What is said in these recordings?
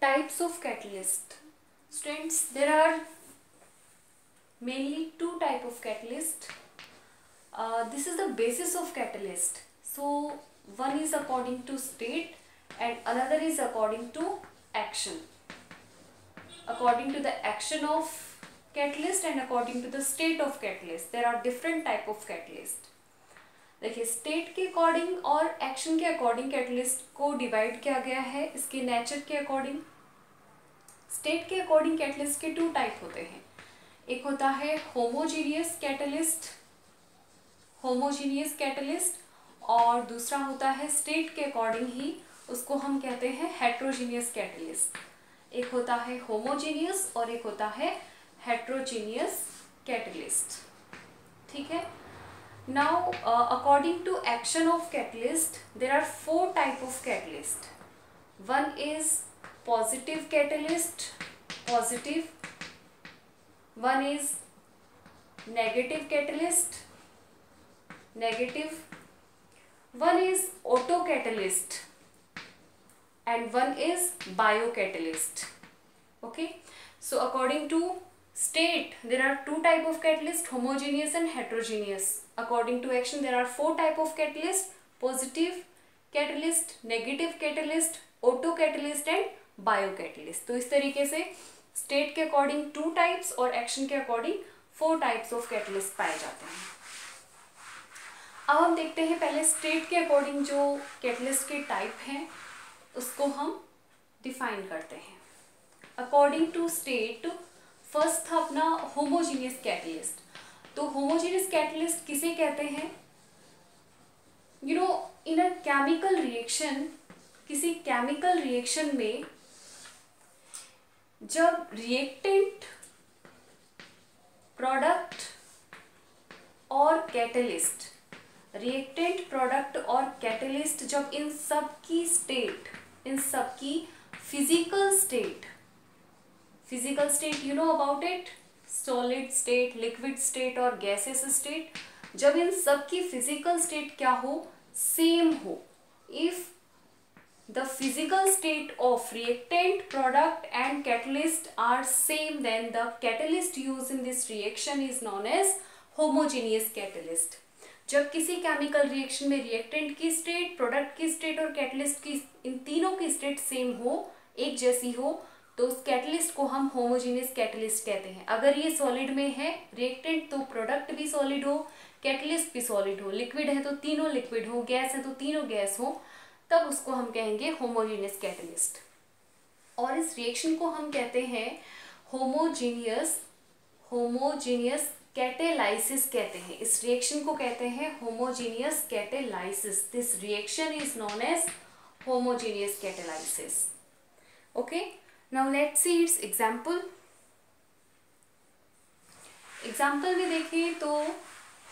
Types of catalyst. Students, there are mainly two type of catalyst. This is the basis of catalyst. So one is according to state and another is according to action. According to the action of catalyst and according to the state of catalyst, there are different type of catalyst. देखिए, state के according और action के according catalyst को divide किया गया है इसके nature के अकॉर्डिंग। स्टेट के अकॉर्डिंग कैटलिस्ट के टू टाइप होते हैं, एक होता है होमोजीनियस कैटलिस्ट और दूसरा होता है स्टेट के अकॉर्डिंग ही, उसको हम कहते हैं हेट्रोजीनियस कैटलिस्ट। एक होता है होमोजीनियस और एक होता है हेट्रोजीनियस कैटलिस्ट। ठीक है। Now, according to action of catalyst, there are four type of catalyst. One is positive catalyst, positive. One is negative catalyst, negative. One is autocatalyst and one is biocatalyst. Okay. So, according to state, there are two type of catalyst, homogeneous and heterogeneous. According to action, there are four type of catalyst: positive catalyst, negative catalyst, autocatalyst and biocatalyst. तो इस तरीके से state के according two types और action के according four types of catalyst पाए जाते हैं। अब हम देखते हैं पहले state के according जो catalyst के type हैं उसको हम define करते हैं। According to state, फर्स्ट था अपना होमोजीनियस कैटलिस्ट। तो होमोजीनियस कैटलिस्ट किसे कहते हैं? इन अ केमिकल रिएक्शन, किसी केमिकल रिएक्शन में जब रिएक्टेंट, प्रोडक्ट और कैटलिस्ट, रिएक्टेंट, प्रोडक्ट और कैटलिस्ट जब इन सब की स्टेट, इन सब की physical state you know about it, solid state, liquid state और gaseous state, जब इन सब की physical state क्या हो, same हो, if the physical state of reactant, product and catalyst are same, then the catalyst used in this reaction is known as homogeneous catalyst. जब किसी chemical reaction में रिएक्टेंट की स्टेट, प्रोडक्ट की state और catalyst की, इन तीनों की स्टेट सेम हो, एक जैसी हो, तो उस कैटलिस्ट को हम होमोजीनियस कैटलिस्ट कहते हैं। अगर ये सॉलिड में है रिएक्टेंट तो प्रोडक्ट भी सॉलिड हो, कैटलिस्ट भी सॉलिड हो, लिक्विड है तो तीनों लिक्विड हो, गैस है तो तीनों गैस हो, तब उसको हम कहेंगे होमोजीनियस कैटलिस्ट। और इस रिएक्शन को हम कहते हैं होमोजीनियस कैटेलाइसिस कहते हैं। इस रिएक्शन को कहते हैं homogeneous catalysis. This reaction is known as homogeneous catalysis. Okay, now let's see its example. Example में देखें तो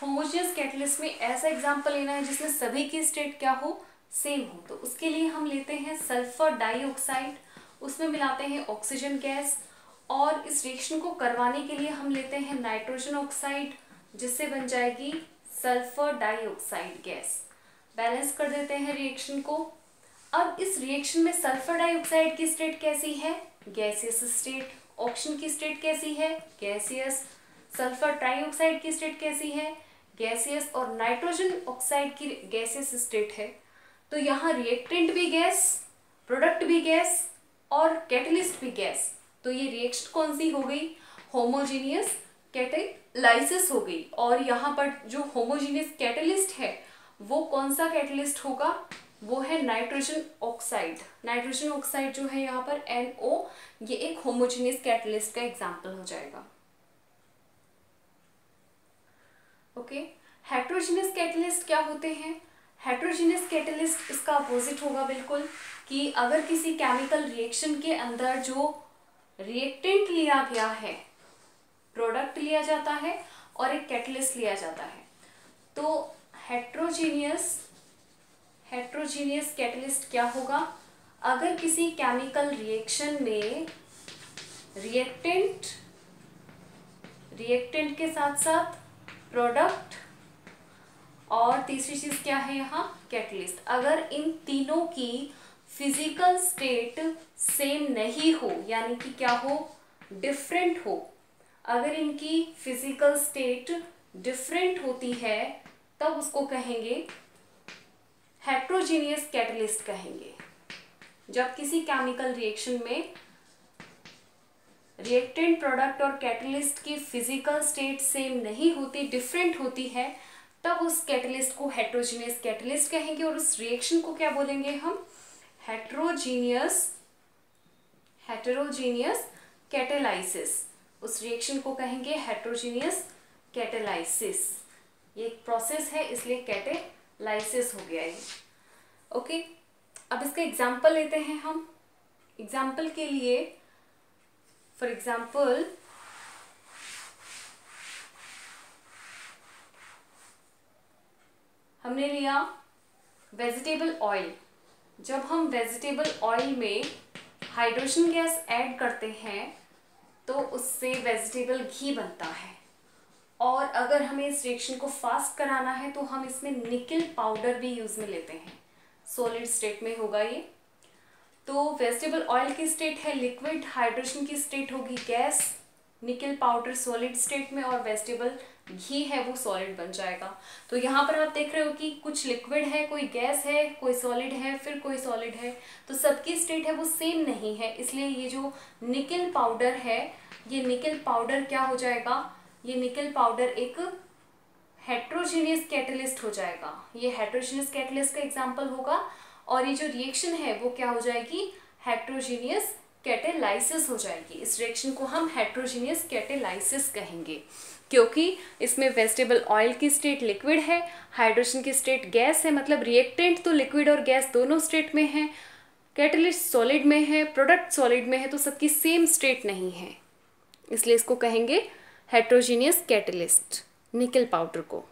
होमोजेनियस कैटलिस्ट में ऐसा एग्जाम्पल लेना है जिसमें सभी की स्टेट क्या हो, सेम हो। तो उसके लिए हम लेते हैं सल्फर डाइऑक्साइड, उसमें मिलाते हैं ऑक्सीजन गैस और इस रिएक्शन को करवाने के लिए हम लेते हैं नाइट्रोजन ऑक्साइड, जिससे बन जाएगी सल्फर डाइऑक्साइड गैस। बैलेंस कर देते हैं रिएक्शन को। अब इस रिएक्शन में सल्फर डाइऑक्साइड की स्टेट कैसी है, गैसियस स्टेट। ऑक्सीजन की स्टेट कैसी है, गैसियस। सल्फर ट्राइऑक्साइड की स्टेट कैसी है, गैसियस। और नाइट्रोजन ऑक्साइड की गैसियस स्टेट है। तो यहाँ रिएक्टेंट भी गैस, प्रोडक्ट भी गैस और कैटलिस्ट भी गैस। तो ये रिएक्शन कौन सी हो गई, होमोजीनियस कैटेलाइसिस हो गई। और यहाँ पर जो होमोजीनियस कैटलिस्ट है वो कौन सा कैटलिस्ट होगा, वो है नाइट्रोजन ऑक्साइड। नाइट्रोजन ऑक्साइड जो है यहाँ पर NO, ये एक होमोजेनियस कैटलिस्ट का एग्जांपल हो जाएगा। ओके, हेट्रोजेनियस कैटलिस्ट क्या होते हैं? हेट्रोजेनियस कैटलिस्ट इसका अपोजिट होगा बिल्कुल, कि अगर किसी केमिकल रिएक्शन के अंदर जो रिएक्टेंट लिया गया है, प्रोडक्ट लिया जाता है और एक कैटलिस्ट लिया जाता है, तो हेट्रोजीनियस कैटलिस्ट क्या होगा, अगर किसी केमिकल रिएक्शन में रिएक्टेंट के साथ साथ प्रोडक्ट और तीसरी चीज क्या है यहाँ, कैटलिस्ट, अगर इन तीनों की फिजिकल स्टेट सेम नहीं हो, यानी कि क्या हो, डिफरेंट हो, अगर इनकी फिजिकल स्टेट डिफरेंट होती है तब उसको कहेंगे हेट्रोजीनियस कैटलिस्ट कहेंगे। जब किसी केमिकल रिएक्शन में रिएक्टेंट प्रोडक्ट और कैटलिस्ट की फिजिकल स्टेट सेम नहीं होती, डिफरेंट होती है, तब उस कैटलिस्ट को हेट्रोजीनियस कैटलिस्ट कहेंगे और उस रिएक्शन को क्या बोलेंगे हम, हेट्रोजीनियस कैटेलाइसिस। उस रिएक्शन को कहेंगे हेट्रोजीनियस कैटेलाइसिस। ये एक प्रोसेस है इसलिए कैटेलाइसिस हो गया है। ओके, अब इसका एग्जाम्पल लेते हैं हम। एग्जाम्पल के लिए फॉर एग्जाम्पल हमने लिया वेजिटेबल ऑयल। जब हम वेजिटेबल ऑयल में हाइड्रोजन गैस ऐड करते हैं तो उससे वेजिटेबल घी बनता है, और अगर हमें इस रिएक्शन को फास्ट कराना है तो हम इसमें निकल पाउडर भी यूज में लेते हैं। सॉलिड स्टेट में होगा ये। तो वेजिटेबल ऑयल की स्टेट है लिक्विड, हाइड्रोजन की स्टेट होगी गैस, निकल पाउडर सॉलिड स्टेट में, और वेजिटेबल घी है वो सॉलिड बन जाएगा। तो यहाँ पर आप देख रहे हो कि कुछ लिक्विड है, कोई गैस है, कोई सॉलिड है, फिर कोई सॉलिड है, तो सबकी स्टेट है वो सेम नहीं है, इसलिए ये जो निकल पाउडर है, ये निकल पाउडर क्या हो जाएगा, ये निकल पाउडर एक हेट्रोजीनियस कैटलिस्ट हो जाएगा। ये हेट्रोजीनियस कैटलिस्ट का एग्जाम्पल होगा, और ये जो रिएक्शन है वो क्या हो जाएगी, हेट्रोजीनियस कैटेलाइसिस हो जाएगी। इस रिएक्शन को हम हेट्रोजीनियस कैटेलाइसिस कहेंगे, क्योंकि इसमें वेजिटेबल ऑयल की स्टेट लिक्विड है, हाइड्रोजन की स्टेट गैस है, मतलब रिएक्टेंट तो लिक्विड और गैस दोनों स्टेट में है, कैटलिस्ट सॉलिड में है, प्रोडक्ट सॉलिड में है, तो सबकी सेम स्टेट नहीं है, इसलिए इसको कहेंगे हेट्रोजीनियस कैटलिस्ट, निकल पाउडर को।